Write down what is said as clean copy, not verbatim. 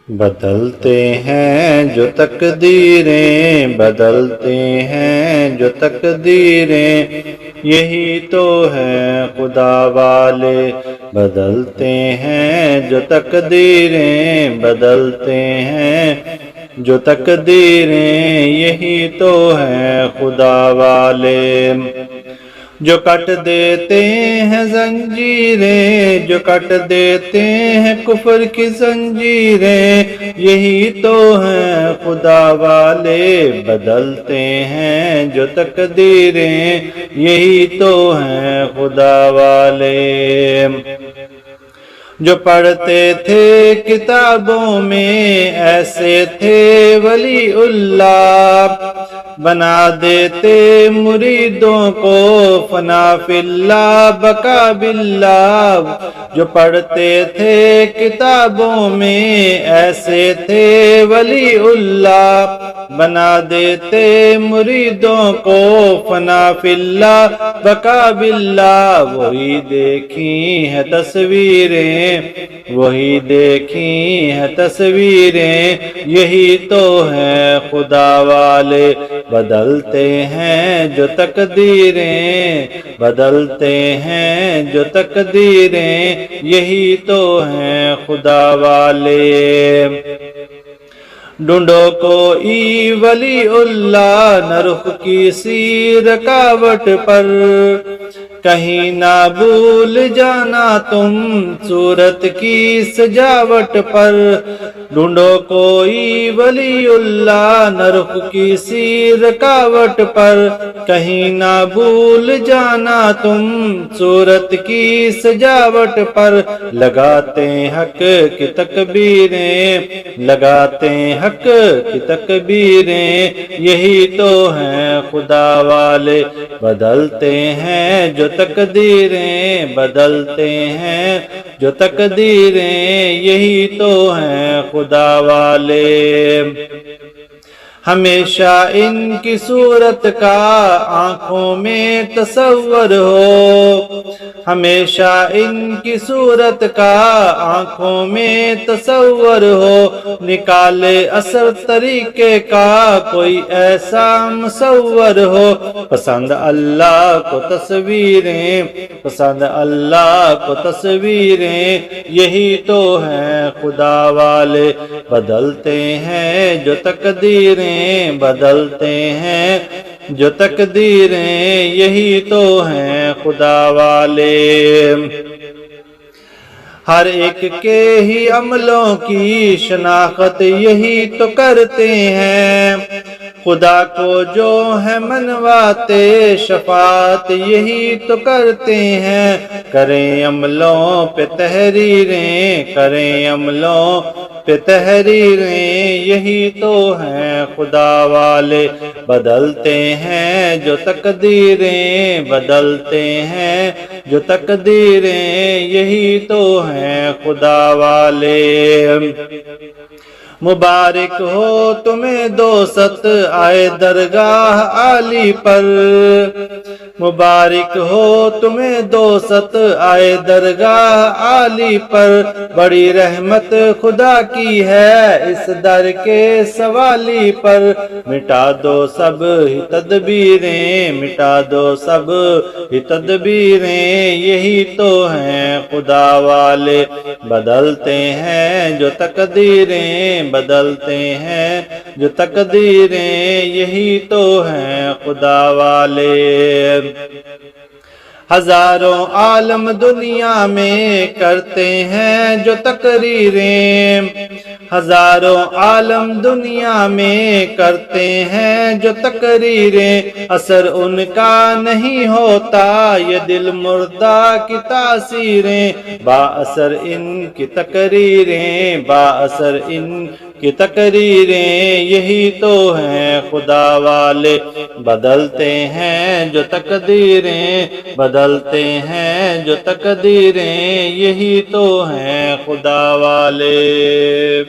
بدلتے ہیں جو تقدیریں، بدلتے ہیں جو تقدیریں، یہی تو ہے خدا والے۔ بدلتے ہیں جو تقدیریں، بدلتے ہیں جو تقدیریں، یہی تو ہے خدا والے۔ جو کٹ دیتے ہیں زنجیریں، جو کٹ دیتے ہیں کفر کی زنجیریں، یہی تو ہیں خدا والے۔ بدلتے ہیں جو تقدیریں، یہی تو ہیں خدا والے۔ جو پڑھتے تھے کتابوں میں ایسے تھے ولی اللہ، بنا دیتے مریدوں کو فنا فی اللہ بقا باللہ۔ جو پڑھتے تھے کتابوں میں ایسے تھے ولی اللہ، بنا دیتے مریدوں کو فنا فی اللہ بقا باللہ۔ وہی دیکھی ہیں تصویریں، وہی دیکھی ہیں تصویریں، یہی تو ہیں خدا والے۔ بدلتے ہیں جو تقدیریں، بدلتے ہیں جو تقدیریں، یہی تو ہیں خدا والے۔ ڈھونڈو کوئی ولی اللہ نہ رخ کی سی رکاوٹ پر، کہیں نہ بھول جانا تم صورت کی سجاوٹ پر۔ ڈھونڈو کوئی ولی اللہ نہ رخ کی سی رکاوٹ پر، کہیں نہ بھول جانا تم صورت کی سجاوٹ پر۔ لگاتے حق کی تکبیریں، لگاتے حق کی تکبیریں، یہی تو ہیں خدا والے۔ بدلتے ہیں جو تقدیریں، بدلتے ہیں جو تقدیریں، یہی تو ہیں خدا والے۔ ہمیشہ ان کی صورت کا آنکھوں میں تصور ہو، ہمیشہ ان کی صورت کا آنکھوں میں تصور ہو۔ نکالے اثر طریقے کا کوئی ایسا مصور ہو۔ پسند اللہ کو تصویریں، پسند اللہ کو تصویریں، یہی تو ہیں خدا والے۔ بدلتے ہیں جو تقدیریں، بدلتے ہیں جو تقدیریں، یہی تو ہیں خدا والے۔ ہر ایک کے ہی عملوں کی شناخت یہی تو کرتے ہیں، خدا کو جو ہے منواتے شفاعت یہی تو کرتے ہیں۔ کریں عملوں پہ تحریریں، کریں عملوں پہ تحریریں، یہی تو ہیں خدا والے۔ بدلتے ہیں جو تقدیریں، بدلتے ہیں جو تقدیریں، یہی تو ہیں خدا والے۔ مبارک ہو تمہیں دوست آئے درگاہ عالی پر، مبارک ہو تمہیں دوست آئے درگاہ عالی پر۔ بڑی رحمت خدا کی ہے اس در کے سوالی پر۔ مٹا دو سب ہی تدبیریں، مٹا دو سب ہی تدبیریں، یہی تو ہیں خدا والے۔ بدلتے ہیں جو تقدیریں، بدلتے ہیں جو تقدیریں، یہی تو ہیں خدا والے۔ ہزاروں عالم دنیا میں کرتے ہیں جو تقریریں، ہزاروں عالم دنیا میں کرتے ہیں جو تقریریں۔ اثر ان کا نہیں ہوتا یہ دل مردہ کی تاثیریں، با اثر ان کی تقریریں، با اثر ان کی تقریریں، یہی تو ہیں خدا والے۔ بدلتے ہیں جو تقدیریں، بدلتے ہیں جو تقدیریں، یہی تو ہیں خدا والے۔